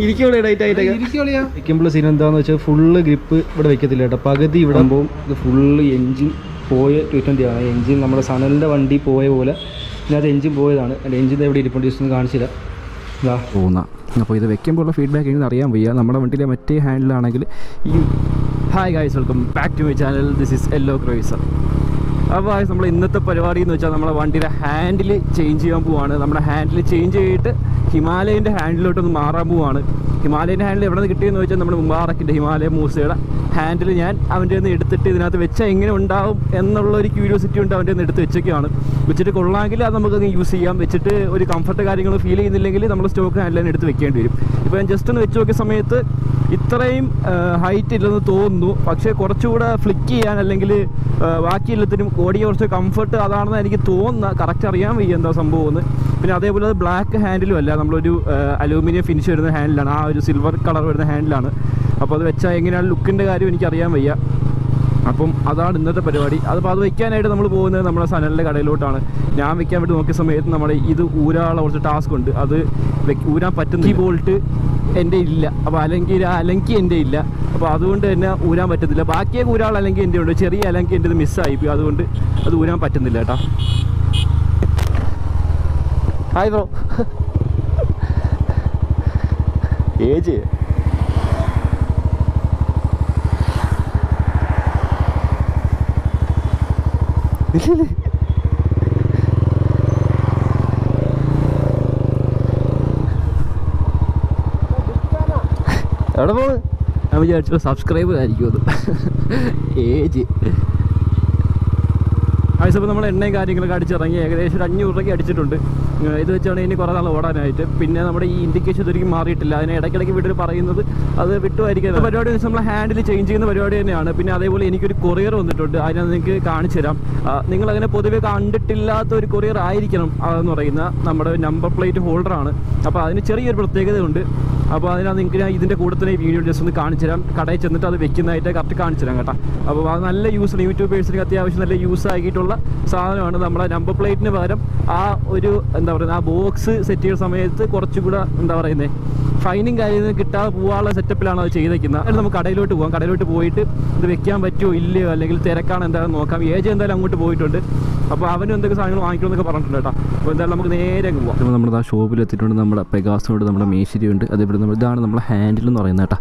ഇരിക്കുള്ളൂ diet ആയിട്ട് വെക്കുമ്പോൾ scene എന്താണെന്ന് വെച്ചാൽ ഫുള്ള് ഗ്രിപ്പ് ഇവിടെ വെക്കത്തില്ല കേട്ടോ. പകുതി ഇവിടെ ആകുമ്പോൾ ഇത് ഫുള്ള് എൻജിൻ പോയ 220 ആണ്. എൻജിൻ നമ്മുടെ സനലിൻ്റെ വണ്ടി പോയ പോലെ ഇതിനകത്ത് എൻജിൻ പോയതാണ്. എൻ്റെ എൻജിൻ എവിടെ ഇരിപ്പുണ്ട് ജസ്റ്റ് ഒന്ന് കാണിച്ചില്ല ഇതാ പോകുന്ന. അപ്പോൾ ഇത് വെക്കുമ്പോഴുള്ള ഫീഡ്ബാക്ക് എങ്ങനെ അറിയാൻ വയ്യ. നമ്മുടെ വണ്ടിയിലെ മറ്റേ ഹാൻഡിലാണെങ്കിൽ ഈ hi guys, welcome back to my channel. This is yellow cruiser. അപ്പോൾ നമ്മൾ ഇന്നത്തെ പരിപാടി എന്ന് വെച്ചാൽ നമ്മളെ വണ്ടിയുടെ ഹാൻഡിൽ ചേഞ്ച് ചെയ്യാൻ പോവാണ്. നമ്മുടെ ഹാൻഡിൽ ചേഞ്ച് ചെയ്തിട്ട് ഹിമാലയൻ്റെ ഹാൻഡിലോട്ടൊന്ന് മാറാൻ പോവാണ്. ഹിമാലയൻ്റെ ഹാൻഡിൽ എവിടെ നിന്ന് കിട്ടിയെന്ന് വെച്ചാൽ നമ്മുടെ മുബാറക്കിൻ്റെ ഹിമാലയ മൂസയുടെ ഹാൻഡിൽ ഞാൻ അവൻ്റെ നിന്ന് എടുത്തിട്ട് ഇതിനകത്ത് വെച്ചാൽ എങ്ങനെ ഉണ്ടാവും എന്നുള്ളൊരു ക്യൂരിയോസിറ്റി ഉണ്ട്. അവൻ്റെ നിന്ന് എടുത്ത് വെച്ചൊക്കെയാണ്. വെച്ചിട്ട് കൊള്ളാമെങ്കിൽ അത് നമുക്കത് യൂസ് ചെയ്യാം. വെച്ചിട്ട് ഒരു കംഫർട്ട് കാര്യങ്ങൾ ഫീൽ ചെയ്യുന്നില്ലെങ്കിൽ നമ്മൾ സ്റ്റോക്ക് ഹാൻഡിൽ തന്നെ എടുത്ത് വെക്കേണ്ടി വരും. ഇപ്പോൾ ഞാൻ ജസ്റ്റ് ഒന്ന് വെച്ച് നോക്കിയ സമയത്ത് ഇത്രയും ഹൈറ്റ് ഇല്ലെന്ന് തോന്നുന്നു. പക്ഷേ കുറച്ചുകൂടെ ഫ്ലിക്ക് ചെയ്യാൻ അല്ലെങ്കിൽ ബാക്കി എല്ലാത്തിനും ഓടിയ കുറച്ച് കംഫർട്ട് അതാണെന്ന് എനിക്ക് തോന്നുന്നത്. കറക്റ്റ് അറിയാൻ വയ്യ എന്താ സംഭവം എന്ന്. പിന്നെ അതേപോലെ അത് ബ്ലാക്ക് ഹാൻഡിലും അല്ല, നമ്മളൊരു അലൂമിനിയം ഫിനിഷ് വരുന്ന ഹാൻഡിലാണ്. ആ ഒരു സിൽവർ കളർ വരുന്ന ഹാൻഡിലാണ്. അപ്പോൾ അത് വെച്ചാൽ എങ്ങനെയാണ് ലുക്കിൻ്റെ കാര്യം എനിക്കറിയാൻ വയ്യ. അപ്പം അതാണ് ഇന്നത്തെ പരിപാടി. അതിപ്പോൾ അത് വയ്ക്കാനായിട്ട് നമ്മൾ പോകുന്നത് നമ്മുടെ സനലിൻ്റെ കടയിലോട്ടാണ്. ഞാൻ വെക്കാൻ വേണ്ടി നോക്കിയ സമയത്ത് നമ്മുടെ ഇത് ഊരാനുള്ള കുറച്ച് ടാസ്ക് ഉണ്ട്. അത് ഊരാൻ പറ്റുന്ന ഈ ബോൾട്ട് എൻ്റെ ഇല്ല. അപ്പോൾ അലങ്കി എൻ്റെ ഇല്ല. അപ്പോൾ അതുകൊണ്ട് തന്നെ ഊരാൻ പറ്റുന്നില്ല. ബാക്കിയൊക്കെ ഊരാൾ അല്ലെങ്കിൽ എൻ്റെ ഉണ്ട്. ചെറിയ അലങ്കി എൻ്റെ ഇത് മിസ്സായിപ്പോയി. അതുകൊണ്ട് അത് ഊരാൻ പറ്റുന്നില്ല കേട്ടോ. Hi bro. ഏജ് എവിടെ പോണ്? ഞാൻ വിചാരിച്ചു സബ്സ്ക്രൈബർ ആയിരിക്കും അത്. ഏജ് ആവശ്യം നമ്മൾ എണ്ണയും കാര്യങ്ങളൊക്കെ അടിച്ചിറങ്ങി ഏകദേശം ഒരു 500 രൂപയ്ക്ക് അടിച്ചിട്ടുണ്ട്. ഇത് വെച്ചാണ് ഇനി കുറേ നാൾ ഓടാനായിട്ട്. പിന്നെ നമ്മുടെ ഈ ഇൻഡിക്കേഷൻ ഒരിക്കലും മാറിയിട്ടില്ല. അതിനെ ഇടയ്ക്കിടയ്ക്ക് വീട്ടിൽ പറയുന്നത് അത് വിട്ടുമായിരിക്കും. പരിപാടി വെച്ച് നമ്മൾ ഹാൻഡിൽ ചേഞ്ച് ചെയ്യുന്ന പരിപാടി തന്നെയാണ്. പിന്നെ അതേപോലെ എനിക്കൊരു കൊറിയർ വന്നിട്ടുണ്ട്. അതിനകത്ത് നിങ്ങൾക്ക് കാണിച്ചു തരാം. നിങ്ങളങ്ങനെ പൊതുവെ കണ്ടിട്ടില്ലാത്ത ഒരു കൊറിയർ ആയിരിക്കണം അതെന്ന് പറയുന്ന നമ്മുടെ നമ്പർ പ്ലേറ്റ് ഹോൾഡറാണ്. അപ്പോൾ അതിന് ചെറിയൊരു പ്രത്യേകതയുണ്ട്. അപ്പോൾ അതിനകത്ത് നിങ്ങൾക്ക് ഞാൻ ഇതിൻ്റെ കൂടെ തന്നെ വീഡിയോ ജസ്റ്റ് ഒന്ന് കാണിച്ചു തരാം. കടയിൽ ചെന്നിട്ട് അത് വെക്കുന്നതായിട്ട് കറക്റ്റ് കാണിച്ചു തരാം കേട്ടോ. അപ്പോൾ അത് നല്ല യൂസ്, യൂട്യൂബേഴ്സിന് അത്യാവശ്യം നല്ല യൂസ് ആക്കിയിട്ടുള്ള സാധനമാണ്. നമ്മളെ നമ്പർ പ്ലേറ്റിന് പകരം ആ ഒരു എന്താ പറയുക, ആ ബോക്സ് സെറ്റ് ചെയ്യുന്ന സമയത്ത് കുറച്ചുകൂടെ എന്താ പറയുന്നത് ഫൈനും കാര്യങ്ങൾ കിട്ടാതെ പോകാനുള്ള സെറ്റപ്പിലാണ് അത് ചെയ്തേക്കുന്നത്. അതിന് നമുക്ക് കടയിലോട്ട് പോകാം. കടയിലോട്ട് പോയിട്ട് ഇത് വെക്കാൻ പറ്റുമോ ഇല്ലയോ അല്ലെങ്കിൽ തിരക്കാണ് എന്താണെന്ന് നോക്കാം. ഏജ് എന്തായാലും അങ്ങോട്ട് പോയിട്ടുണ്ട്. അപ്പോൾ അവനും എന്തൊക്കെ സാധനങ്ങൾ വാങ്ങിക്കണമെന്നൊക്കെ പറഞ്ഞിട്ടുണ്ട് കേട്ടോ. അപ്പോൾ എന്തായാലും നമുക്ക് നേരെ അങ്ങ് പോകാം. അപ്പോൾ നമ്മുടെ ആ ഷോപ്പിൽ എത്തിയിട്ടുണ്ട്. നമ്മുടെ പെഗാസിനോട് നമ്മുടെ മേശരിയുണ്ട്. അതേപോലെ ഇതാണ് നമ്മുടെ ഹാൻഡിൽ എന്ന് പറയുന്നത് കേട്ടോ.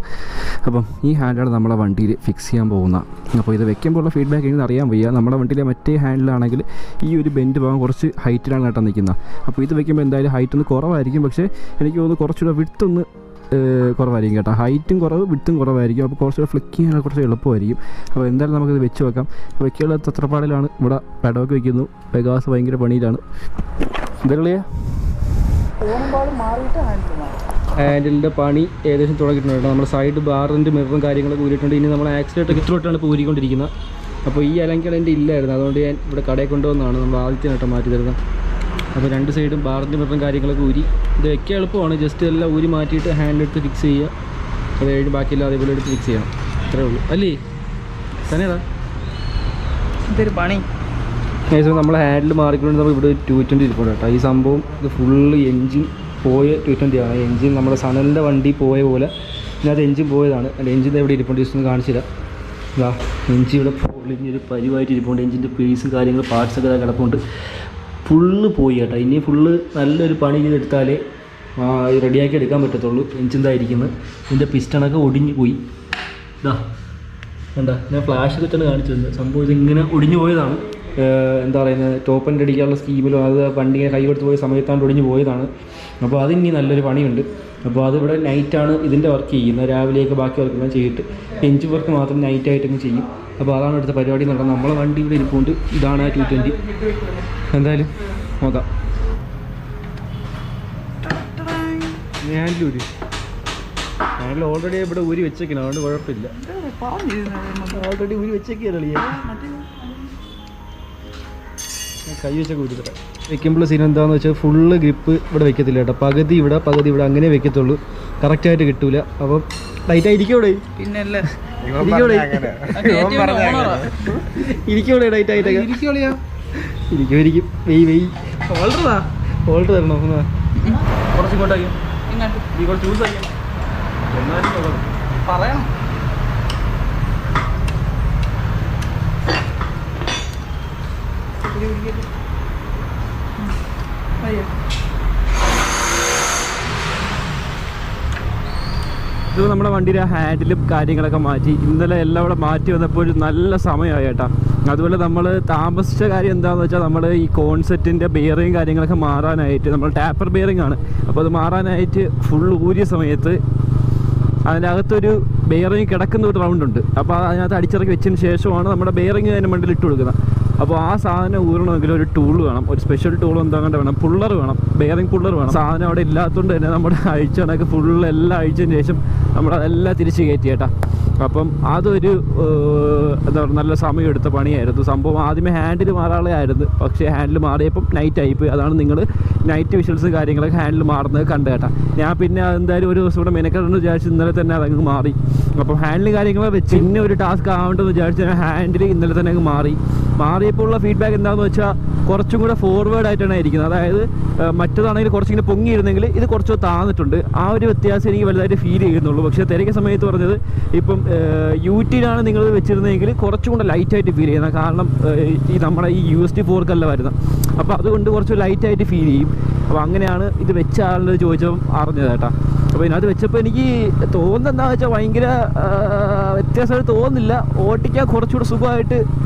അപ്പം ഈ ഹാൻഡിലാണ് നമ്മളെ വണ്ടിയിൽ ഫിക്സ് ചെയ്യാൻ പോകുന്നത്. അപ്പോൾ ഇത് വെക്കുമ്പോഴുള്ള ഫീഡ്ബാക്ക് എങ്ങനെ അറിയാൻ വയ്യ. നമ്മുടെ വണ്ടിയിലെ മറ്റേ ഹാൻഡിലാണെങ്കിൽ ഈ ഒരു ബെൻഡ് ഭാഗം കുറച്ച് ഹൈറ്റിലാണ് കേട്ടോ നിൽക്കുന്നത്. അപ്പോൾ ഇത് വെക്കുമ്പോൾ എന്തായാലും ഹൈറ്റ് ഒന്ന് കുറവായിരിക്കും. പക്ഷേ എനിക്ക് തോന്നുന്നു കുറച്ചുകൂടെ വിഡ്ത്തൊന്ന് കുറവായിരിക്കും കേട്ടോ. ഹൈറ്റും കുറവ്, വിഡ്ത്തും കുറവായിരിക്കും. അപ്പോൾ കുറച്ചുകൂടെ ഫ്ലിക്ക് ചെയ്യാനൊക്കെ കുറച്ച് എളുപ്പമായിരിക്കും. അപ്പോൾ എന്തായാലും നമുക്കിത് വെച്ച് വെക്കാം. വെക്കാനുള്ള തത്രപ്പാടിലാണ്. ഇവിടെ പെടവൊക്കെ വയ്ക്കുന്നു. പെഗാസ് ഭയങ്കര പണിയിലാണ്. എന്താ കളിയാ? ഹാൻഡിലിൻ്റെ പണി ഏകദേശം തുടങ്ങിയിട്ടുണ്ട് കേട്ടോ. നമ്മുടെ സൈഡ് ബാറിൻ്റെ മിററും കാര്യങ്ങളൊക്കെ ഊരിയിട്ടുണ്ട്. ഇനി നമ്മൾ ആക്സിലേറ്റർ ഇത്രയോട്ടാണ് ഇപ്പോൾ ഊരിക്കൊണ്ടിരിക്കുന്നത്. അപ്പോൾ ഈ അലങ്കൽ എൻ്റെ ഇല്ലായിരുന്നു. അതുകൊണ്ട് ഞാൻ ഇവിടെ കടയിൽ കൊണ്ടുവന്നാണ് നമ്മൾ ആദ്യത്തെ നേട്ടം മാറ്റി തരുന്നത്. അപ്പോൾ രണ്ട് സൈഡും ബാറിൻ്റെ മിററും കാര്യങ്ങളൊക്കെ ഊരി ഇത് വെക്കാൻ എളുപ്പമാണ്. ജസ്റ്റ് എല്ലാം ഊരി മാറ്റിയിട്ട് ഹാൻഡിലെടുത്ത് ഫിക്സ് ചെയ്യുക. അത് കഴിഞ്ഞ് ബാക്കിയെല്ലാം അതേപോലെ എടുത്ത് ഫിക്സ് ചെയ്യണം. അത്രേ ഉള്ളൂ അല്ലേ? തന്നെയാ ഇതൊരു പണി. ഏകദേശം നമ്മൾ ഹാൻഡിൽ മാറിക്കൊണ്ട് നമ്മൾ ഇവിടെ 220 ഇരിപ്പുണ്ട് കേട്ടോ. ഈ സംഭവം ഇത് ഫുള്ള് എൻജിൻ പോയ 220 ആണ്. എൻജിൻ നമ്മുടെ സനലിൻ്റെ വണ്ടി പോയ പോലെ ഇതിനകത്ത് എൻജിൻ പോയതാണ്. എൻ്റെ എൻജിൻ എവിടെ ഇരിപ്പുണ്ട് ജസ്റ്റ് ഒന്ന് കാണിച്ചില്ല. ഇതാ എൻജിൻ ഇവിടെ പൊളിഞ്ഞൊരു പരിവായിട്ട് ഇരിപ്പുണ്ട്. എൻജിൻ്റെ പീസും കാര്യങ്ങൾ പാർട്സൊക്കെ കിടപ്പുണ്ട്. ഫുള്ള് പോയി കേട്ടോ. ഇനി ഫുള്ള് നല്ലൊരു പണി ചെയ്തെടുത്താലേ റെഡിയാക്കി എടുക്കാൻ പറ്റത്തുള്ളൂ. എൻജിൻ ഇതായിരിക്കുന്നത്. ഇതിൻ്റെ പിസ്റ്റണൊക്കെ ഒടിഞ്ഞു പോയി. ഇതാ എന്താ ഞാൻ ഫ്ലാഷൊക്കെ തന്നെ കാണിച്ചു തന്നത്. സംഭവം ഇതിങ്ങനെ ഒടിഞ്ഞു പോയതാണ്. എന്താ പറയുന്നത്, ടോപ്പൻ്റെ അടിക്കാനുള്ള സ്കീമിലും അത് വണ്ടി ഇങ്ങനെ കൈ കൊടുത്ത് പോയ സമയത്താണ് ഒടിഞ്ഞു പോയതാണ്. അപ്പോൾ അതിനി നല്ലൊരു പണിയുണ്ട്. അപ്പോൾ അതിവിടെ നൈറ്റാണ് ഇതിൻ്റെ വർക്ക് ചെയ്യുന്നത്. രാവിലെയൊക്കെ ബാക്കി വർക്കെല്ലാം ചെയ്തിട്ട് എൻജിൻ വർക്ക് മാത്രം നൈറ്റായിട്ടങ്ങ് ചെയ്യും. അപ്പോൾ അതാണ് അടുത്ത പരിപാടി എന്ന് പറഞ്ഞാൽ നമ്മളെ വണ്ടി ഇവിടെ ഇരിപ്പുണ്ട്. ഇതാണ് ആ 220. എന്തായാലും നോക്കാം. ഹാൻഡിൽ ഓൾറെഡി ഇവിടെ ഊരി വെച്ചേക്കണം. അതുകൊണ്ട് കുഴപ്പമില്ല. ഓൾറെഡി ഊരി വെച്ചേക്കല്ലേ. കൈ വെച്ചൊക്കെ ഊരി തരാം. വെക്കുമ്പോൾ സീൻ എന്താണെന്ന് വെച്ചാൽ ഫുള്ള് ഗ്രിപ്പ് ഇവിടെ വെക്കത്തില്ല കേട്ടോ. പകുതി ഇവിടെ അങ്ങനെ വെക്കത്തുള്ളൂ. കറക്റ്റായിട്ട് കിട്ടൂല. അപ്പം ലൈറ്റായി ഇരിക്കൂടെ? പിന്നല്ലേ ഇരിക്കൂടെ ലൈറ്റായിട്ടൊക്കെ ഇരിക്കും. വെയ് ഓൾഡർ തരണോ? കുറച്ച് ഇങ്ങോട്ടാക്കി. നീ കുറച്ച് യൂസ് ആക്കി. പറയണം. ഇത് നമ്മുടെ വണ്ടിയുടെ ഹാൻഡിലും കാര്യങ്ങളൊക്കെ മാറ്റി ഇന്നലെ എല്ലാം ഇവിടെ മാറ്റി വന്നപ്പോൾ ഒരു നല്ല സമയമായി കേട്ടോ. അതുപോലെ നമ്മൾ താമസിച്ച കാര്യം എന്താണെന്ന് വെച്ചാൽ നമ്മൾ ഈ കോൺസെപ്റ്റിൻ്റെ ബെയറിങ് കാര്യങ്ങളൊക്കെ മാറാനായിട്ട് നമ്മൾ ടാപ്പർ ബെയറിംഗ് ആണ്. അപ്പോൾ അത് മാറാനായിട്ട് ഫുൾ ഊരിയ സമയത്ത് അതിൻ്റെ അകത്തൊരു ബെയറിങ് കിടക്കുന്ന ഒരു റൗണ്ട് ഉണ്ട്. അപ്പോൾ അതിനകത്ത് അടിച്ചിറക്കി വെച്ചതിന് ശേഷമാണ് നമ്മുടെ ബെയറിങ് അതിൻ്റെ മണ്ടിൽ ഇട്ട് കൊടുക്കുന്നത്. അപ്പോൾ ആ സാധനം ഊരണമെങ്കിൽ ഒരു ടൂൾ വേണം, ഒരു സ്പെഷ്യൽ ടൂൾ എന്താണ്ട് വേണം, പുള്ളർ വേണം, ബെയറിംഗ് പുള്ളർ വേണം. സാധനം അവിടെ ഇല്ലാത്തതുകൊണ്ട് തന്നെ നമ്മുടെ അഴിച്ച കണക്ക് ഫുള്ള് എല്ലാം അഴിച്ചതിന് ശേഷം നമ്മളതെല്ലാം തിരിച്ച് കയറ്റി കേട്ടാ. അപ്പം അതൊരു എന്താ പറയുക നല്ല സമയം എടുത്ത പണിയായിരുന്നു. സംഭവം ആദ്യമേ ഹാൻഡിൽ മാറാളായിരുന്നു, പക്ഷേ ഹാൻഡിൽ മാറിയപ്പം നൈറ്റ് ആയിപ്പോയി. അതാണ് നിങ്ങൾ നൈറ്റ് വിഷ്വൽസ് കാര്യങ്ങളൊക്കെ ഹാൻഡിൽ മാറുന്നത് കണ്ടു കേട്ടാ. ഞാൻ പിന്നെ എന്തായാലും ഒരു ദിവസം കൂടെ മെനക്കെട്ടെന്ന് വിചാരിച്ച് ഇന്നലെ തന്നെ അതങ്ങ് മാറി. അപ്പം ഹാൻഡിൽ കാര്യങ്ങളൊക്കെ വെച്ച് പിന്നെ ഒരു ടാസ്ക് ആവേണ്ടെന്ന് വിചാരിച്ച് ഞാൻ ഹാൻഡിൽ ഇന്നലെ തന്നെ അങ്ങ് മാറിയപ്പോൾ ഉള്ള ഫീഡ്ബാക്ക് എന്താണെന്ന് വെച്ചാൽ കുറച്ചും കൂടെ ഫോർവേഡ് ആയിട്ടാണ് ഇരിക്കുന്നത്. അതായത് മറ്റതാണെങ്കിൽ കുറച്ചിങ്ങനെ പൊങ്ങിയിരുന്നെങ്കിൽ ഇത് കുറച്ച് താന്നിട്ടുണ്ട്. ആ ഒരു വ്യത്യാസം എനിക്ക് വലുതായിട്ട് ഫീൽ ചെയ്യുന്നുള്ളൂ. പക്ഷേ തിരക്കിയ സമയത്ത് പറഞ്ഞത് ഇപ്പം യൂറ്റിയിലാണ് നിങ്ങൾ വെച്ചിരുന്നതെങ്കിൽ കുറച്ചും കൂടെ ലൈറ്റായിട്ട് ഫീൽ ചെയ്യുന്നത്. കാരണം ഈ നമ്മുടെ ഈ USD ഫോർക്കല്ല വരുന്നത്. അപ്പോൾ അതുകൊണ്ട് കുറച്ച് ലൈറ്റായിട്ട് ഫീൽ ചെയ്യും. അപ്പോൾ അങ്ങനെയാണ് ഇത് വെച്ച ആളുടെ ചോദിച്ചപ്പം അറിഞ്ഞത് കേട്ടോ. അപ്പോൾ ഇതിനകത്ത് വെച്ചപ്പോൾ എനിക്ക് തോന്നുന്നത് എന്താണെന്ന് വെച്ചാൽ ഭയങ്കര വ്യത്യാസമായിട്ട് തോന്നുന്നില്ല. ഓട്ടിക്കാൻ കുറച്ചുകൂടെ സുഖമായിട്ട്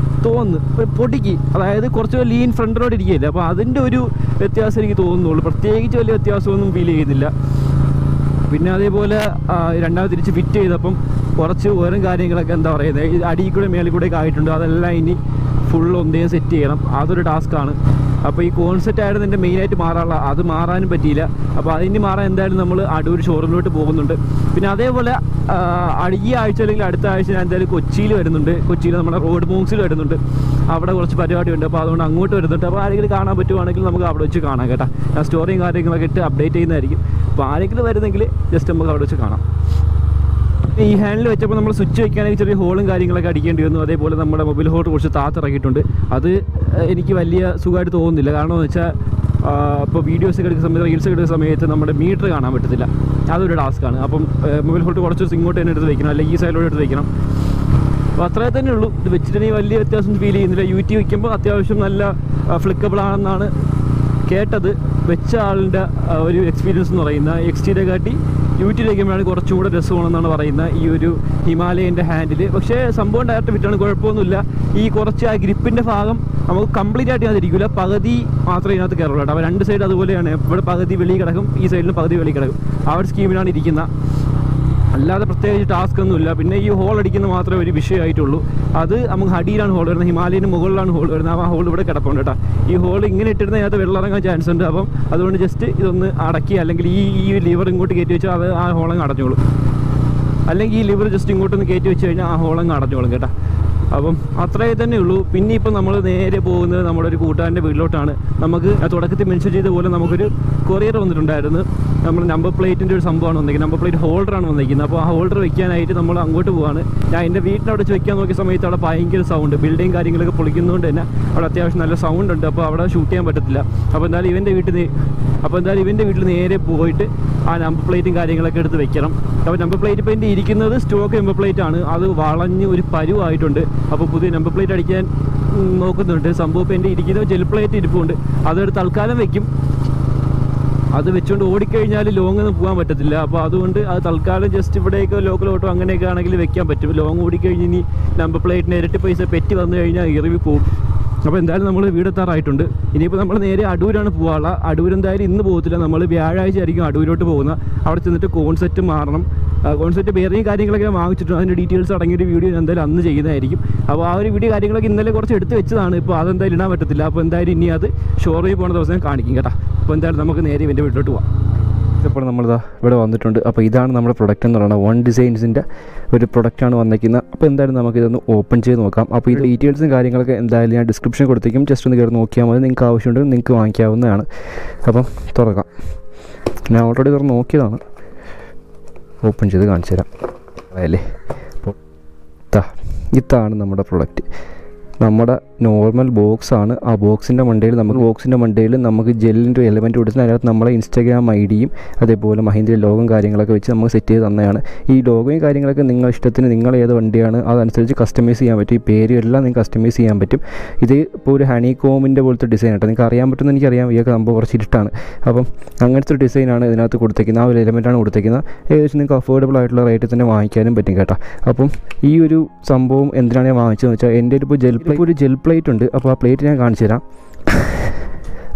തോന്നുന്നു പൊടിക്ക്. അതായത് കുറച്ച് ലീൻ ഫ്രണ്ടിലോട്ട് ഇരിക്കുകയില്ല. അപ്പോൾ അതിൻ്റെ ഒരു വ്യത്യാസം എനിക്ക് തോന്നുന്നുള്ളൂ. പ്രത്യേകിച്ച് വലിയ വ്യത്യാസമൊന്നും ഫീൽ ചെയ്യുന്നില്ല. പിന്നെ അതേപോലെ രണ്ടാമത് തിരിച്ച് ഫിറ്റ് ചെയ്തപ്പം കുറച്ച് ഓരോ കാര്യങ്ങളൊക്കെ എന്താ പറയുന്നത് അടിയിൽ കൂടെ മേളിൽ കൂടെയൊക്കെ ആയിട്ടുണ്ട്. അതെല്ലാം ഇനി ഫുൾ ഒന്നേയും സെറ്റ് ചെയ്യണം. അതൊരു ടാസ്ക്കാണ്. അപ്പോൾ ഈ കോൺസെപ്റ്റ് ആയിരുന്നു എൻ്റെ മെയിനായിട്ട് മാറാനുള്ള, അത് മാറാനും പറ്റിയില്ല. അപ്പോൾ അതിന് മാറാൻ എന്തായാലും നമ്മൾ അടൂർ ഷോറൂമിലോട്ട് പോകുന്നുണ്ട്. പിന്നെ അതേപോലെ ഈ ആഴ്ച അല്ലെങ്കിൽ അടുത്ത ആഴ്ച ഞാൻ എന്തായാലും കൊച്ചിയിൽ വരുന്നുണ്ട്. കൊച്ചിയിൽ നമ്മുടെ റോഡ് മൂങ്സിൽ വരുന്നുണ്ട്. അവിടെ കുറച്ച് പരിപാടിയുണ്ട്. അപ്പോൾ അതുകൊണ്ട് അങ്ങോട്ട് വരുന്നുണ്ട്. അപ്പോൾ ആരെങ്കിലും കാണാൻ പറ്റുവാണെങ്കിൽ നമുക്ക് അവിടെ വെച്ച് കാണാം കേട്ടോ. ഞാൻ സ്റ്റോറിയും കാര്യങ്ങളൊക്കെ ഇട്ട് അപ്ഡേറ്റ് ചെയ്യുന്നതായിരിക്കും. അപ്പോൾ ആരെങ്കിലും വരുന്നെങ്കിൽ ജസ്റ്റ് നമുക്ക് അവിടെ വെച്ച് കാണാം. ഈ ഹാൻഡിൽ വെച്ചപ്പോൾ നമ്മൾ സ്വിച്ച് വയ്ക്കാനായി ചെറിയ ഹോളും കാര്യങ്ങളൊക്കെ അടിക്കേണ്ടി വന്നു. അതേപോലെ നമ്മുടെ മൊബൈൽ ഹോൾഡർ കുറച്ച് താത്തിറക്കിയിട്ടുണ്ട്. അത് എനിക്ക് വലിയ സുഖമായിട്ട് തോന്നുന്നില്ല. കാരണം എന്ന് വെച്ചാൽ ഇപ്പോൾ വീഡിയോസ് ഒക്കെ എടുക്കുന്ന സമയത്ത് റീൽസ് എടുക്കുന്ന സമയത്ത് നമ്മുടെ മീറ്റർ കാണാൻ പറ്റത്തില്ല. അതൊരു ടാസ്ക്കാണ്. അപ്പം മൊബൈൽ ഹോൾഡർ കുറച്ച് ഇങ്ങോട്ട് തന്നെ എടുത്ത് വയ്ക്കണം, അല്ലെങ്കിൽ ഈ സൈഡിലോട്ട് എടുത്ത് വയ്ക്കണം. അപ്പോൾ അത്രേ തന്നെ ഉള്ളൂ. ഇത് വെച്ചിട്ടുണ്ടെങ്കിൽ വലിയ വ്യത്യാസം ഫീൽ ചെയ്യുന്നില്ല. യൂറ്റി വയ്ക്കുമ്പോൾ അത്യാവശ്യം നല്ല ഫ്ലിക്കബിൾ ആണെന്നാണ് കേട്ടത്. വെച്ച ആളുടെ ഒരു എക്സ്പീരിയൻസ് എന്ന് പറയുന്നത് XTയുടെ കാട്ടി യൂറ്റിയിൽ വയ്ക്കുമ്പോഴാണ് കുറച്ചുകൂടെ രസമാണെന്നാണ് പറയുന്നത് ഈ ഒരു ഹിമാലയൻ്റെ ഹാൻഡിൽ. പക്ഷേ സംഭവം ഡയറക്റ്റ് ഫിറ്റാണ്, കുഴപ്പമൊന്നുമില്ല. ഈ കുറച്ച് ആ ഗ്രിപ്പിൻ്റെ ഭാഗം നമുക്ക് കംപ്ലീറ്റ് ആയിട്ട് അതിരിക്കില്ല, പകുതി മാത്രമേ ഇതിനകത്ത് കയറുള്ളൂ കേട്ടോ. അപ്പോൾ രണ്ട് സൈഡ് അതുപോലെയാണ്. ഇവിടെ പകുതി വെളി കിടക്കും, ഈ സൈഡിലും പകുതി വെളി കിടക്കും. ആ ഒരു സ്കീമിലാണ് ഇരിക്കുന്നത്. അല്ലാതെ പ്രത്യേകിച്ച് ടാസ്ക് ഒന്നുമില്ല. പിന്നെ ഈ ഹോൾ അടിക്കുന്നത് മാത്രമേ ഒരു വിഷയമായിട്ടുള്ളൂ. അത് നമുക്ക് അടിയിലാണ് ഹോൾ വരുന്നത്, ഹിമാലയന് മുകളിലാണ് ഹോൾ വരുന്നത്. ആ ഹോൾ ഇവിടെ കിടപ്പുണ്ട് കേട്ടോ. ഈ ഹോൾ ഇങ്ങനെ ഇട്ടിരുന്ന അതിനകത്ത് വെള്ളം ഇറങ്ങാൻ ചാൻസ് ഉണ്ട്. അപ്പം അതുകൊണ്ട് ജസ്റ്റ് ഇതൊന്ന് അടക്കി, അല്ലെങ്കിൽ ഈ ലിവർ ഇങ്ങോട്ട് കയറ്റി വെച്ചാൽ അത് ആ ഹോളങ്ങ് അടഞ്ഞോളും. അല്ലെങ്കിൽ ഈ ലിവർ ജസ്റ്റ് ഇങ്ങോട്ടൊന്ന് കയറ്റി വെച്ച് കഴിഞ്ഞാൽ ആ ഹോളങ്ങ് അടഞ്ഞോളും കേട്ടോ. അപ്പം അത്രേ തന്നെ ഉള്ളൂ. പിന്നെ ഇപ്പം നമ്മൾ നേരെ പോകുന്നത് നമ്മുടെ ഒരു കൂട്ടുകാരൻ്റെ വീട്ടിലോട്ടാണ്. നമുക്ക് തുടക്കത്തിൽ മെൻഷൻ ചെയ്ത പോലെ നമുക്കൊരു കൊറിയർ വന്നിട്ടുണ്ടായിരുന്നു. നമ്മൾ നമ്പർ പ്ലേറ്റിൻ്റെ ഒരു സംഭവമാണ് വന്നിരിക്കുന്നത്. നമ്പർ പ്ലേറ്റ് ഹോൾഡറാണ് വന്നിരിക്കുന്നത്. അപ്പോൾ ആ ഹോൾഡർ വെക്കാനായിട്ട് നമ്മൾ അങ്ങോട്ട് പോവാണ്. ഞാൻ എൻ്റെ വീട്ടിനവിടെ വെച്ച് വെക്കാൻ നോക്കിയ സമയത്ത് അവിടെ ഭയങ്കര സൗണ്ട്, ബിൽഡിങ് കാര്യങ്ങളൊക്കെ പൊളിക്കുന്നതുകൊണ്ട് തന്നെ അവിടെ അത്യാവശ്യം നല്ല സൗണ്ട് ഉണ്ട്. അപ്പോൾ അവിടെ ഷൂട്ട് ചെയ്യാൻ പറ്റത്തില്ല. അപ്പോൾ എന്തായാലും ഇവൻ്റെ വീട്ടിൽ നേരെ പോയിട്ട് ആ നമ്പർ പ്ലേറ്റും കാര്യങ്ങളൊക്കെ എടുത്ത് വെക്കണം. അപ്പോൾ നമ്പർ പ്ലേറ്റ് ഇപ്പോൾ എൻ്റെ ഇരിക്കുന്നത് സ്റ്റോക്ക് നമ്പർ പ്ലേറ്റ് ആണ്. അത് വളഞ്ഞ് ഒരു പരുവായിട്ടുണ്ട്. അപ്പോൾ പുതിയ നമ്പർ പ്ലേറ്റ് അടിക്കാൻ നോക്കുന്നുണ്ട്. സംഭവം ഇപ്പോൾ എൻ്റെ ഇരിക്കുന്നത് ജെൽ പ്ലേറ്റ് ഇരിപ്പുണ്ട്. അതൊരു തൽക്കാലം വെക്കും. അത് വെച്ചുകൊണ്ട് ഓടിക്കഴിഞ്ഞാൽ ലോങ് ഒന്നും പോകാൻ പറ്റത്തില്ല. അപ്പോൾ അതുകൊണ്ട് അത് തൽക്കാലം ജസ്റ്റ് ഇവിടെയൊക്കെ ലോക്കൽ ഓട്ടോ അങ്ങനെയൊക്കെ ആണെങ്കിൽ വെക്കാൻ പറ്റും. ലോങ് ഓടിക്കഴിഞ്ഞ് ഇനി നമ്പർ പ്ലേറ്റിന് ഇരട്ടി പൈസ പെറ്റി വന്നു കഴിഞ്ഞാൽ ഇറവി പോകും. അപ്പോൾ എന്തായാലും നമ്മൾ വീടെത്താറായിട്ടുണ്ട്. ഇനിയിപ്പോൾ നമ്മൾ നേരെ അടൂരാണ് പോകാനുള്ള. അടൂർ എന്തായാലും ഇന്ന് പോകത്തില്ല, നമ്മൾ വ്യാഴാഴ്ച ആയിരിക്കും അടൂരോട്ട് പോകുന്നത്. അവിടെ ചെന്നിട്ട് കോൺസെപ്റ്റ് മാറണം. കോൺസെപ്റ്റ് ബെയറിങ് കാര്യങ്ങളൊക്കെ വാങ്ങിച്ചിട്ടുണ്ട്. അതിൻ്റെ ഡീറ്റെയിൽസ് അടങ്ങിയൊരു വീഡിയോ എന്തായാലും അന്ന് ചെയ്യുന്നതായിരിക്കും. അപ്പോൾ ആ ഒരു വീഡിയോ കാര്യങ്ങളൊക്കെ ഇന്നലെ കുറച്ച് എടുത്ത് വെച്ചതാണ്. ഇപ്പോൾ അതെന്തായാലും ഇടാൻ പറ്റത്തില്ല. അപ്പോൾ എന്തായാലും ഇനി അത് ഷോറൂമിൽ പോകുന്ന ദിവസം കാണിക്കും കേട്ടോ. അപ്പോൾ എന്തായാലും നമുക്ക് നേരെ ഇവൻ്റെ വീട്ടിലോട്ട് പോകാം. ഇപ്പോൾ നമ്മളിതാ ഇവിടെ വന്നിട്ടുണ്ട്. അപ്പോൾ ഇതാണ് നമ്മുടെ പ്രൊഡക്റ്റ് എന്ന് പറയുന്നത്. വൺ ഡിസൈൻസിൻ്റെ ഒരു പ്രൊഡക്റ്റാണ് വന്നിരിക്കുന്നത്. അപ്പോൾ എന്തായാലും നമുക്കിതൊന്ന് ഓപ്പൺ ചെയ്ത് നോക്കാം. അപ്പോൾ ഈ ഡീറ്റെയിൽസും കാര്യങ്ങളൊക്കെ എന്തായാലും ഞാൻ ഡിസ്ക്രിപ്ഷൻ കൊടുത്തേക്കും. ജസ്റ്റ് ഒന്ന് കയറി നോക്കിയാൽ മതി. നിങ്ങൾക്ക് ആവശ്യമുണ്ടെങ്കിൽ നിങ്ങൾക്ക് വാങ്ങിക്കാവുന്നതാണ്. അപ്പം തുറക്കാം. ഞാൻ ഓൾറെഡി തുറന്ന് നോക്കിയതാണ്. ഓപ്പൺ ചെയ്ത് കാണിച്ചു തരാം. അല്ലേ, അപ്പോൾ ഇതാണ് നമ്മുടെ പ്രൊഡക്റ്റ്. നമ്മുടെ നോർമൽ ബോക്സാണ്. ആ ബോക്സിൻ്റെ മണ്ടയിൽ നമുക്ക് ജെല്ലിൻ്റെ എലമെൻറ്റ് കൊടുത്ത് അതിനകത്ത് നമ്മളെ ഇൻസ്റ്റാഗ്രാം ഐഡിയും അതേപോലെ മഹീന്ദ്ര ലോഗും കാര്യങ്ങളൊക്കെ വെച്ച് നമുക്ക് സെറ്റ് ചെയ്ത് തന്നെയാണ്. ഈ ലോഗോയും കാര്യങ്ങളൊക്കെ നിങ്ങൾ ഇഷ്ടത്തിന് നിങ്ങൾ ഏത് വണ്ടിയാണ് അതനുസരിച്ച് കസ്റ്റമൈസ് ചെയ്യാൻ പറ്റും. ഈ പേരും എല്ലാം നിങ്ങൾക്ക് കസ്റ്റമൈസ് ചെയ്യാൻ പറ്റും. ഇത് ഇപ്പോൾ ഒരു ഹണി കോമിൻ്റെ പോലത്തെ ഡിസൈൻ കേട്ടോ. നിങ്ങൾക്ക് അറിയാൻ പറ്റുമെന്ന് എനിക്കറിയാം, ഈ സംഭവം കുറച്ച് ഇരുട്ടാണ്. അപ്പം അങ്ങനത്തെ ഒരു ഡിസൈനാണ് ഇതിനകത്ത് കൊടുത്തേക്കുന്നത്. ആ ഒരു എലമെൻറ്റാണ് കൊടുത്തേക്കുന്നത്. ഏകദേശം നിങ്ങൾക്ക് അഫോർഡബിൾ ആയിട്ടുള്ള റേറ്റിൽ തന്നെ വാങ്ങിക്കാനും പറ്റും കേട്ടോ. അപ്പം ഈ ഒരു സംഭവം എന്തിനാണ് ഞാൻ വാങ്ങിച്ചതെന്ന് വെച്ചാൽ എൻ്റെ ഇപ്പോൾ ഒരു ജെൽ പ്ലേറ്റ് ഉണ്ട്. അപ്പോൾ ആ പ്ലേറ്റ് ഞാൻ കാണിച്ചു തരാം.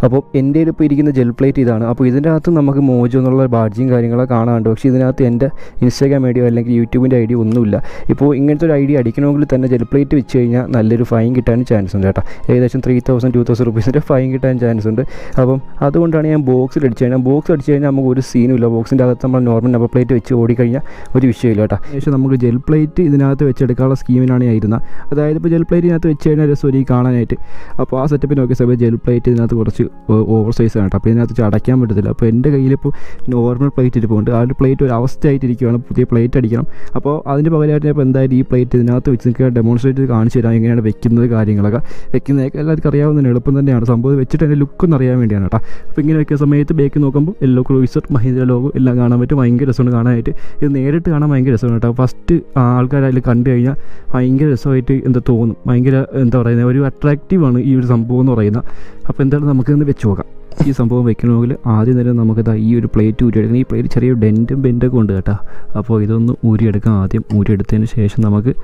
അപ്പോൾ എൻ്റെ ഇപ്പോൾ ഇരിക്കുന്ന ജെൽ പ്ലേറ്റ് ഇതാണ്. അപ്പോൾ ഇതിൻ്റെ അകത്ത് നമുക്ക് മോജോ എന്നുള്ള ബാഡ്ജിയും കാര്യങ്ങളൊക്കെ കാണാറുണ്ട്. പക്ഷേ ഇതിനകത്ത് എൻ്റെ ഇൻസ്റ്റാഗ്രാം ഐഡിയോ അല്ലെങ്കിൽ യൂട്യൂബിൻ്റെ ഐഡിയ ഒന്നുമില്ല. ഇപ്പോൾ ഇങ്ങനത്തെ ഒരു ഐഡിയ അടിക്കണമെങ്കിൽ തന്നെ ജെൽ പ്ലേറ്റ് വെച്ച് കഴിഞ്ഞാൽ നല്ലൊരു ഫൈൻ കിട്ടാനും ചാൻസ് ഉണ്ട് കേട്ടോ. ഏകദേശം 3,000-2,000 റുപ്പീസിൻ്റെ ഫൈൻ കിട്ടാൻ ചാൻസ് ഉണ്ട്. അപ്പം അതുകൊണ്ടാണ് ഞാൻ ബോക്സിൽ അടിച്ചു കഴിഞ്ഞാൽ നമുക്ക് ഒരു സീനുമില്ല. ബോക്സിൻ്റെ അകത്ത് നമ്മൾ നോർമൽ നമ്പർ പ്ലേറ്റ് വെച്ച് ഓടിക്കഴിഞ്ഞാൽ ഒരു വിഷയമില്ല കേട്ടോ. ശേഷം നമുക്ക് ജെൽ പ്ലേറ്റ് ഇതിനകത്ത് വെച്ചെടുക്കാനുള്ള സ്കീമിനാണ് ഞാൻ ഇരുന്നത്. അതായത് ഇപ്പോൾ ജെൽ പ്ലേറ്റ് ഇതിനകത്ത് വെച്ച് കഴിഞ്ഞാൽ രസം കാണാനായിട്ട്. അപ്പോൾ ആ സെറ്റപ്പിന് നോക്കിയ സമയത്ത് ജെൽ പ്ലേറ്റ് ഇതിനകത്ത് കുറച്ച് ഓവർ സൈസ് ആണ് കേട്ടോ. അപ്പോൾ ഇതിനകത്ത് അടയ്ക്കാൻ പറ്റത്തില്ല. അപ്പോൾ എൻ്റെ കയ്യിലിപ്പോൾ നോർമൽ പ്ലേറ്റ് ഇരിപ്പുണ്ട്. ആ ഒരു പ്ലേറ്റ് ഒരു അവസ്ഥയായിട്ടിരിക്കുകയാണ്. പുതിയ പ്ലേറ്റ് അടിക്കണം. അപ്പോൾ അതിൻ്റെ പകരമായിട്ട് ഞാൻ ഇപ്പോൾ എന്തായാലും ഈ പ്ലേറ്റ് ഇതിനകത്ത് വെച്ച് നിങ്ങൾക്ക് ഡെമോൺസ്ട്രേറ്റ് ചെയ്ത് കാണിച്ചു തരാം എങ്ങനെയാണ് വെക്കുന്നത് കാര്യങ്ങളൊക്കെ. വെക്കുന്നതൊക്കെ എല്ലാവർക്കും അറിയാവുന്നതാണ്, എളുപ്പം തന്നെയാണ് സംഭവം. വെച്ചിട്ട് അതിൻ്റെ ലുക്കൊന്ന് അറിയാൻ വേണ്ടിയാണ് കേട്ടോ. അപ്പോൾ ഇങ്ങനെ വെക്കുന്ന സമയത്ത് ബേക്ക് നോക്കുമ്പോൾ യെല്ലോ ക്രൂയിസർ മഹീന്ദ്ര ലോഗോ എല്ലാം കാണാൻ പറ്റും. ഭയങ്കര രസമാണ് കാണാനായിട്ട്. ഇത് നേരിട്ട് കാണാൻ ഭയങ്കര രസമാണ് കേട്ടോ. ഫസ്റ്റ് ആൾക്കാർ അതിൽ കണ്ടു കഴിഞ്ഞാൽ ഭയങ്കര രസമായിട്ട് എന്താ തോന്നും. ഭയങ്കര എന്താ പറയുന്നത്, ഒരു അട്രാക്റ്റീവാണ് ഈ ഒരു സംഭവം എന്ന് പറയുന്നത്. അപ്പോൾ എന്തായാലും നമുക്കിന്ന് വെച്ച് നോക്കാം. ഈ സംഭവം വെക്കണമെങ്കിൽ ആദ്യം തന്നെ നമുക്കിതാ ഈ ഒരു പ്ലേറ്റ് ഊരിയെടുക്കണം. ഈ പ്ലേറ്റ് ചെറിയ ഡെൻറ്റും ബെൻറ്റൊക്കെ ഉണ്ട് കേട്ടോ. അപ്പോൾ ഇതൊന്ന് ഊരിയെടുക്കാം. ആദ്യം ഊരിയെടുത്തതിന് ശേഷം നമുക്ക്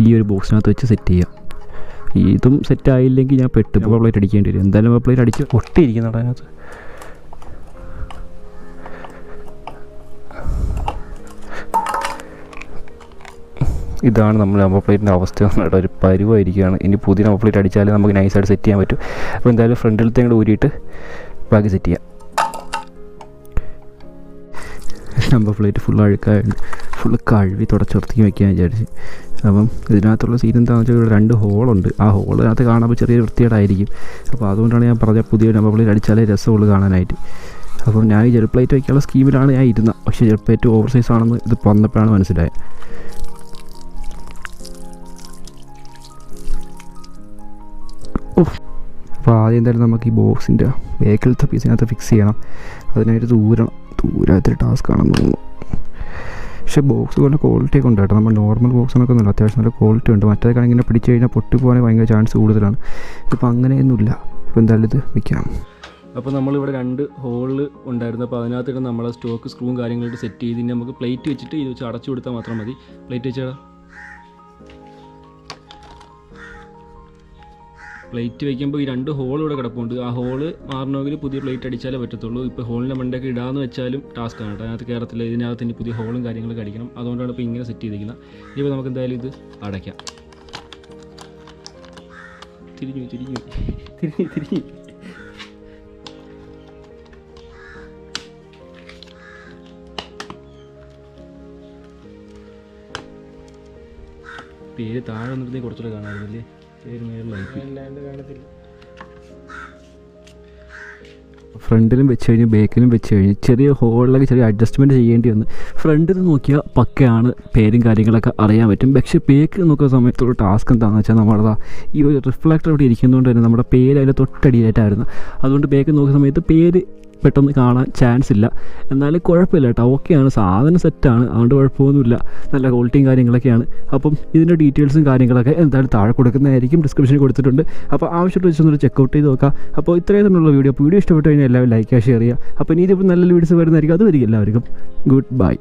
ഈ ഒരു ബോക്സിനകത്ത് വെച്ച് സെറ്റ് ചെയ്യാം. ഇതും സെറ്റായില്ലെങ്കിൽ ഞാൻ പെട്ട് പ്ലേറ്റ് അടിക്കേണ്ടി വരും. എന്തായാലും പ്ലേറ്റ് അടിച്ച് ഒട്ടിയിരിക്കുന്നുണ്ട് അതിനകത്ത്. ഇതാണ് നമ്മൾ നമ്പർ പ്ലേറ്റിൻ്റെ അവസ്ഥ. ഒരു പരുവായിരിക്കുകയാണ്. ഇനി പുതിയ നമ്പർ പ്ലേറ്റ് അടിച്ചാൽ നമുക്ക് നൈസായിട്ട് സെറ്റ് ചെയ്യാൻ പറ്റും. അപ്പോൾ എന്തായാലും ഫ്രണ്ടിലത്തെ കൂടെ ഊരിയിട്ട് ബാക്കി സെറ്റ് ചെയ്യാം. നമ്പർ പ്ലേറ്റ് ഫുൾ അഴുക്കായിട്ട് ഫുള്ള് കഴുകി തുടച്ചുറത്തി വയ്ക്കാൻ വിചാരിച്ച്. അപ്പം ഇതിനകത്തുള്ള സീൻ എന്താണെന്ന് വെച്ചാൽ 2 ഹോളുണ്ട്. ആ ഹോളിനകത്ത് കാണുമ്പോൾ ചെറിയ വൃത്തികേടായിരിക്കും. അപ്പോൾ അതുകൊണ്ടാണ് ഞാൻ പറഞ്ഞ പുതിയ നമ്പർ പ്ലേറ്റ് അടിച്ചാലേ രസമുള്ളൂ കാണാനായിട്ട്. അപ്പം ഞാൻ ഈ ജെൽ പ്ലേറ്റ് വയ്ക്കാനുള്ള സ്കീമിലാണ് ഞാൻ ഇരുന്നത്. പക്ഷേ ജെൽ പ്ലേറ്റ് ഓവർ സൈസ് ആണെന്ന് ഇത് വന്നപ്പോഴാണ് മനസ്സിലായത്. അപ്പോൾ ആദ്യം എന്തായാലും നമുക്ക് ഈ ബോക്സിൻ്റെ ബേക്കിലത്തെ പീസിനകത്ത് ഫിക്സ് ചെയ്യണം. അതിനായിട്ട് ദൂരത്തിൽ ടാസ്ക് ആണെന്ന് തോന്നുന്നു. പക്ഷേ ബോക്സ് പോലെ ക്വാളിറ്റി ഒക്കെ ഉണ്ട് കേട്ടോ. നമ്മൾ നോർമൽ ബോക്സിനൊക്കെ ഒന്നുമില്ല, അത്യാവശ്യം നല്ല ക്വാളിറ്റി ഉണ്ട്. മറ്റേതൊക്കെ ഇങ്ങനെ പിടിച്ച് കഴിഞ്ഞാൽ പൊട്ടിപ്പോകാൻ ഭയങ്കര ചാൻസ് കൂടുതലാണ്. ഇപ്പോൾ അങ്ങനെയൊന്നുമില്ല. ഇപ്പോൾ എന്തായാലും ഇത് വയ്ക്കാം. അപ്പോൾ നമ്മളിവിടെ 2 ഹോളിൽ ഉണ്ടായിരുന്നു. അപ്പോൾ അതിനകത്തിട്ട് നമ്മളെ സ്റ്റോക്ക് സ്ക്രൂവും കാര്യങ്ങളായിട്ട് സെറ്റ് ചെയ്ത് ഇനി നമുക്ക് പ്ലേറ്റ് വെച്ചിട്ട് ഇത് വെച്ച് അടച്ചു കൊടുത്താൽ മാത്രം മതി. പ്ലേറ്റ് വെച്ചാൽ പ്ലേറ്റ് വയ്ക്കുമ്പോൾ ഈ 2 ഹോൾ ഇവിടെ കിടപ്പുണ്ട്. ആ ഹോള് മാറണമെങ്കിൽ പുതിയ പ്ലേറ്റ് അടിച്ചാലേ പറ്റത്തുള്ളൂ. ഇപ്പോൾ ഹോളിൻ്റെ മണ്ടൊക്കെ ഇടാമെന്ന് വെച്ചാലും ടാസ്ക്കാണ് കേട്ടോ. അതിനകത്ത് കയറത്തില്ല. ഇതിനകത്ത് ഇനി പുതിയ ഹോളും കാര്യങ്ങളൊക്കെ അടിക്കണം. അതുകൊണ്ടാണ് ഇപ്പോൾ ഇങ്ങനെ സെറ്റ് ചെയ്തിരിക്കുന്നത്. ഇപ്പോൾ നമുക്ക് എന്തായാലും ഇത് അടയ്ക്കാം. തിരിഞ്ഞു പേര് താഴെ വന്നിട്ട് കുറച്ചുകൂടെ കാണാറില്ലേ? പേര് മേളിലായിട്ട് കാണത്തില്ല. ഫ്രണ്ടിലും വെച്ച് കഴിഞ്ഞ് ബാക്കിലും വെച്ച് കഴിഞ്ഞ് ചെറിയ ഹോളിലൊക്കെ ചെറിയ അഡ്ജസ്റ്റ്മെൻറ്റ് ചെയ്യേണ്ടി വന്നു. ഫ്രണ്ടിൽ നോക്കിയാൽ പക്കയാണ്, പേരും കാര്യങ്ങളൊക്കെ അറിയാൻ പറ്റും. പക്ഷേ ബാക്കിൽ നോക്കുന്ന സമയത്തുള്ള ടാസ്ക് എന്താണെന്ന് വെച്ചാൽ നമ്മളതാ ഈ ഒരു റിഫ്ലക്ടർ ഇവിടെ ഇരിക്കുന്നതുകൊണ്ട് തന്നെ നമ്മുടെ പേര് അതിൻ്റെ തൊട്ടടിയിലായിട്ടായിരുന്നു. അതുകൊണ്ട് ബാക്കിൽ നോക്കുന്ന സമയത്ത് പേര് പെട്ടെന്ന് കാണാൻ ചാൻസ് ഇല്ല. എന്നാലും കുഴപ്പമില്ല കേട്ടോ. ഓക്കെയാണ്, സാധനം സെറ്റാണ്. അതുകൊണ്ട് കുഴപ്പമൊന്നുമില്ല. നല്ല ക്വാളിറ്റിയും കാര്യങ്ങളൊക്കെയാണ്. അപ്പം ഇതിൻ്റെ ഡീറ്റെയിൽസും കാര്യങ്ങളൊക്കെ എന്തായാലും താഴെ കൊടുക്കുന്നതായിരിക്കും, ഡിസ്ക്രിപ്ഷനിൽ കൊടുത്തിട്ടുണ്ട്. അപ്പോൾ ആവശ്യമായിട്ട് വെച്ചൊന്ന് ചെക്കൗട്ട് ചെയ്ത് നോക്കാം. അപ്പോൾ ഇത്രയും തന്നെയുള്ള വീഡിയോ ഇഷ്ടപ്പെട്ട് കഴിഞ്ഞാൽ എല്ലാവരും ലൈക്ക് ഷെയർ ചെയ്യുക. അപ്പോൾ ഇനി ഇതിപ്പോൾ നല്ല വീഡിയോസ് വരുന്നതായിരിക്കും. അതുവരെയും എല്ലാവർക്കും ഗുഡ് ബൈ.